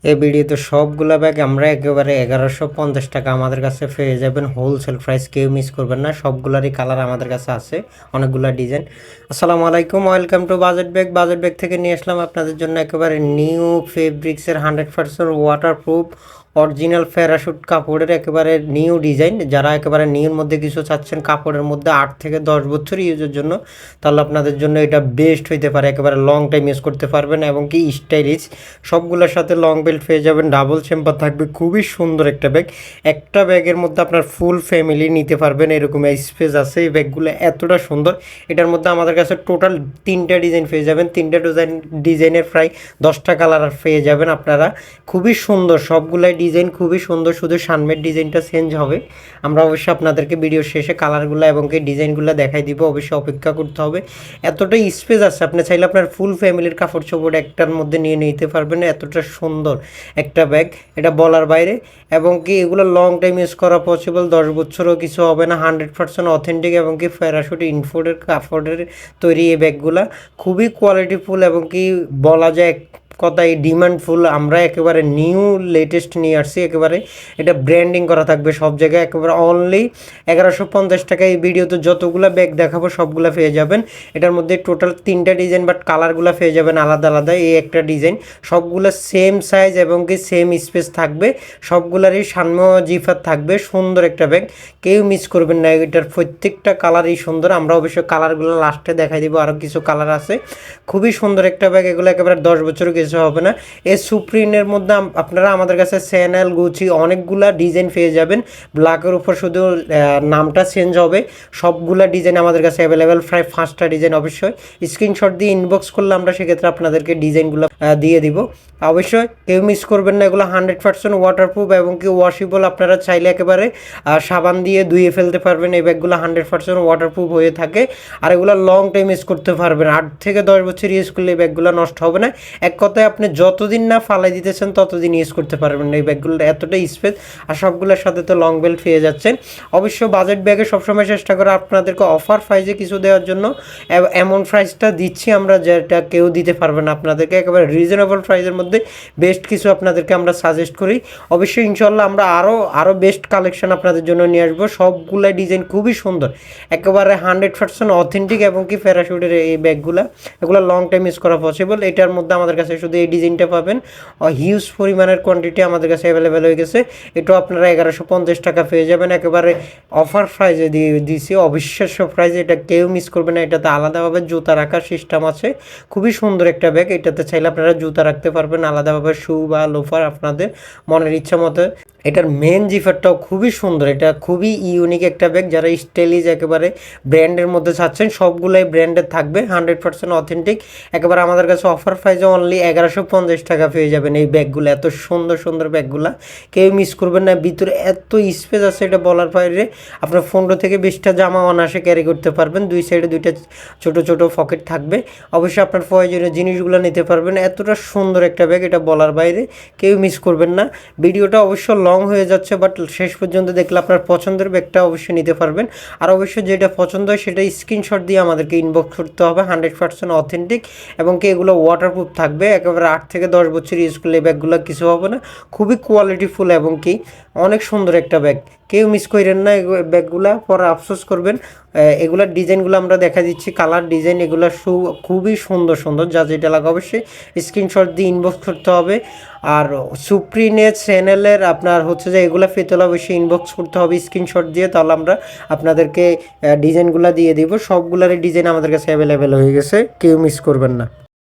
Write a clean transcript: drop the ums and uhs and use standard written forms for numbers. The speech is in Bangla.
এই ভিডিওতে সবগুলা ব্যাগ আমরা একেবারে 1150 টাকা আমাদের কাছে পেয়ে যাবেন। হোলসেল প্রাইস, কেউ মিস করবেন না। সবগুলারই কালার আমাদের কাছে আছে, অনেকগুলা ডিজাইন। আসসালামু আলাইকুম, welcome to budget bag. Budget bag থেকে নিয়ে আসলাম আপনাদের জন্য একেবারে নিউ ফেব্রিক্সের 100% ওয়াটারপ্রুফ অরিজিনাল প্যারাশুট কাপড়ের একেবারে নিউ ডিজাইন। যারা একেবারে নিউর মধ্যে কিছু চাচ্ছেন কাপড়ের মধ্যে 8 থেকে 10 বছর ইউজের জন্য, তাহলে আপনাদের জন্য এটা বেস্ট হইতে পারে। একেবারে লং টাইম ইউজ করতে পারবেন এবং কি স্টাইলিশ। সবগুলোর সাথে লং বেল্ট পেয়ে যাবেন, ডাবল চেম্বার থাকবে। খুবই সুন্দর একটা ব্যাগ। একটা ব্যাগের মধ্যে আপনার ফুল ফ্যামিলি নিতে পারবেন, এরকম স্পেস আছে। এই ব্যাগগুলো এতটা সুন্দর। এটার মধ্যে আমাদের কাছে টোটাল 3টা ডিজাইন পেয়ে যাবেন। 3টা ডিজাইনের প্রায় 10টা কালার পেয়ে যাবেন আপনারা। খুবই সুন্দর সবগুলাই ডিজাইন, খুবই সুন্দর। শুধু সামনের ডিজাইনটা চেঞ্জ হবে। আমরা অবশ্যই আপনাদেরকে ভিডিও শেষে কালারগুলো এবং কি ডিজাইনগুলো দেখাই দিব, অবশ্যই অপেক্ষা করতে হবে। এতটাই স্পেস আছে, আপনি চাইলে আপনার ফুল ফ্যামিলির কাপড় চোপড় একটার মধ্যে নিয়ে নিতে পারবেন। এতটা সুন্দর একটা ব্যাগ, এটা বলার বাইরে। এবং কি এগুলো লং টাইম ইউজ করা পসিবল, 10 বছরও কিছু হবে না। 100% অথেন্টিক এবং কি প্যারাশুট ইনফোর্টের কাপড়ের তৈরি এই ব্যাগগুলা খুবই কোয়ালিটিফুল এবং কি বলা যায় কথাই ডিমান্ডফুল। আমরা একেবারে নিউ লেটেস্ট নিয়ে আসছি। একেবারে এটা ব্র্যান্ডিং করা থাকবে সব জায়গায়। একেবারে অনলি 1150 টাকা। এই ভিডিওতে যতগুলো ব্যাগ দেখাবো সবগুলো পেয়ে যাবেন। এটার মধ্যে টোটাল 3টা ডিজাইন, বাট কালারগুলো পেয়ে যাবেন আলাদা আলাদা। এই একটা ডিজাইন, সবগুলো সেম সাইজ এবং কি সেম স্পেস থাকবে। সবগুলারই সামনে জিফার থাকবে। সুন্দর একটা ব্যাগ, কেউ মিস করবেন না। এটার প্রত্যেকটা কালারই সুন্দর। আমরা অবশ্যই কালারগুলো লাস্টে দেখাই দিব, আরও কিছু কালার আছে। খুবই সুন্দর একটা ব্যাগ। এগুলো একেবারে 10 বছরও কিছু হবে না। এই সুপ্রিনের মধ্যে আপনারা আমাদের কাছে স্যানেল, গুচি অনেকগুলা ডিজাইন পেয়ে যাবেন। ব্ল্যাকের উপর শুধু নামটা চেঞ্জ হবে। সবগুলা ডিজাইন আমাদের কাছে অ্যাভেলেবেল, প্রায় 5টা ডিজাইন। অবশ্যই স্ক্রিনশট দিয়ে ইনবক্স করলে আমরা সেক্ষেত্রে আপনাদেরকে ডিজাইনগুলো দিয়ে দিব। অবশ্যই কেউ মিস করবেন না। এগুলো 100% ওয়াটারপ্রুফ এবং কি ওয়াশেবল। আপনারা চাইলে একেবারে সাবান দিয়ে ধুয়ে ফেলতে পারবেন। এই ব্যাগগুলো 100% ওয়াটারপ্রুফ হয়ে থাকে। আর এগুলো লং টাইম ইউজ করতে পারবেন। 8 থেকে 10 বছর ইউজ করলে এই ব্যাগগুলো নষ্ট হবে না। এক কথায় আপনি যতদিন না ফালাই দিতেছেন ততদিন ইউজ করতে পারবেন এই ব্যাগগুলোর এতটাই স্পেস। আর সবগুলোর সাথে তো লং বেল্ট পেয়ে যাচ্ছেন। অবশ্য বাজেট ব্যাগে সবসময় চেষ্টা করে আপনাদেরকে অফার প্রাইসে কিছু দেওয়ার জন্য। এমন প্রাইসটা দিচ্ছি আমরা যেটা কেউ দিতে পারবে না আপনাদেরকে। একেবারে রিজনেবল প্রাইসের মধ্যে বেস্ট কিছু আপনাদেরকে আমরা সাজেস্ট করি। অবশ্যই ইনশাল্লাহ আমরা আরও বেস্ট কালেকশন আপনাদের জন্য নিয়ে আসবো। সবগুলাই ডিজাইন খুবই সুন্দর, একেবারে 100% অথেন্টিক এবং কি প্যারাশুটের এই ব্যাগগুলো। এগুলো লং টাইম ইউজ করা পসিবল। এটার মধ্যে আমাদের কাছে শুধু এই ডিজাইনটা পাবেন। হিউজ পরিমাণের কোয়ান্টিটি আমাদের কাছে অ্যাভেলেবেল হয়ে গেছে। এটাও আপনারা 1150 টাকা পেয়ে যাবেন। একেবারে অফার প্রাইসে দিয়েছি, অবিশ্বাস্য প্রাইসে। এটা কেউ মিস করবে না। এটাতে আলাদাভাবে জুতা রাখার সিস্টেম আছে। খুবই সুন্দর একটা ব্যাগ। এটাতে চাইলে আপনারা জুতা রাখতে পারবেন, আলাদাভাবে শু বা লোফার আপনাদের মনের ইচ্ছা মতো। এটার মেন জিফারটাও খুবই সুন্দর। এটা খুবই ইউনিক একটা ব্যাগ। যারা স্টাইলিশ একেবারে ব্র্যান্ডের মধ্যে চাচ্ছেন, সবগুলোই ব্র্যান্ডের থাকবে, 100% অথেন্টিক। একেবারে আমাদের কাছে অফার প্রাইসে অনলি 1150 টাকা পেয়ে যাবেন এই ব্যাগগুলো। এত সুন্দর সুন্দর ব্যাগগুলো কেউ মিস করবেন না। ভিতরে এত স্পেস আছে, এটা বলার বাইরে। আপনার 15 থেকে 20টা জামা অনায়াসে ক্যারি করতে পারবেন। দুই সাইডে 2টা ছোট ছোট পকেট থাকবে। অবশ্যই আপনার প্রয়োজনীয় জিনিসগুলো নিতে পারবেন। এতটা সুন্দর একটা ব্যাগ, এটা বলার বাইরে, কেউ মিস করবেন না। ভিডিওটা অবশ্য লং হয়ে যাচ্ছে, বাট শেষ পর্যন্ত দেখলে আপনার পছন্দের ব্যাগটা অবশ্যই নিতে পারবেন। আর অবশ্যই যেটা পছন্দ হয় সেটা স্ক্রিনশট দিয়ে আমাদেরকে ইনবক্স করতে হবে। 100% অথেন্টিক এবং কি এগুলো ওয়াটারপ্রুফ থাকবে। একেবারে 8 থেকে 10 বছর ইউজ করলে এই ব্যাগগুলো কিছু হবে না। খুবই কোয়ালিটিফুল এবং কি অনেক সুন্দর একটা ব্যাগ। কেউ মিস করেন না। ব্যাগগুলা পরে আফসোস করবেন। এগুলার ডিজাইনগুলো আমরা দেখা দিচ্ছি, কালার ডিজাইন। এগুলো খুবই সুন্দর সুন্দর। যা যেটা লাগে অবশ্যই স্ক্রিনশট দিয়ে ইনবক্স করতে হবে। আর সুপ্রিনের চ্যানেলের আপনার হচ্ছে যে এগুলো পেতে হলে অবশ্যই ইনবক্স করতে হবে স্ক্রিনশট দিয়ে। তাহলে আমরা আপনাদেরকে ডিজাইনগুলো দিয়ে দিব। সবগুলোরই ডিজাইন আমাদের কাছে অ্যাভেলেবেল হয়ে গেছে, কেউ মিস করবেন না।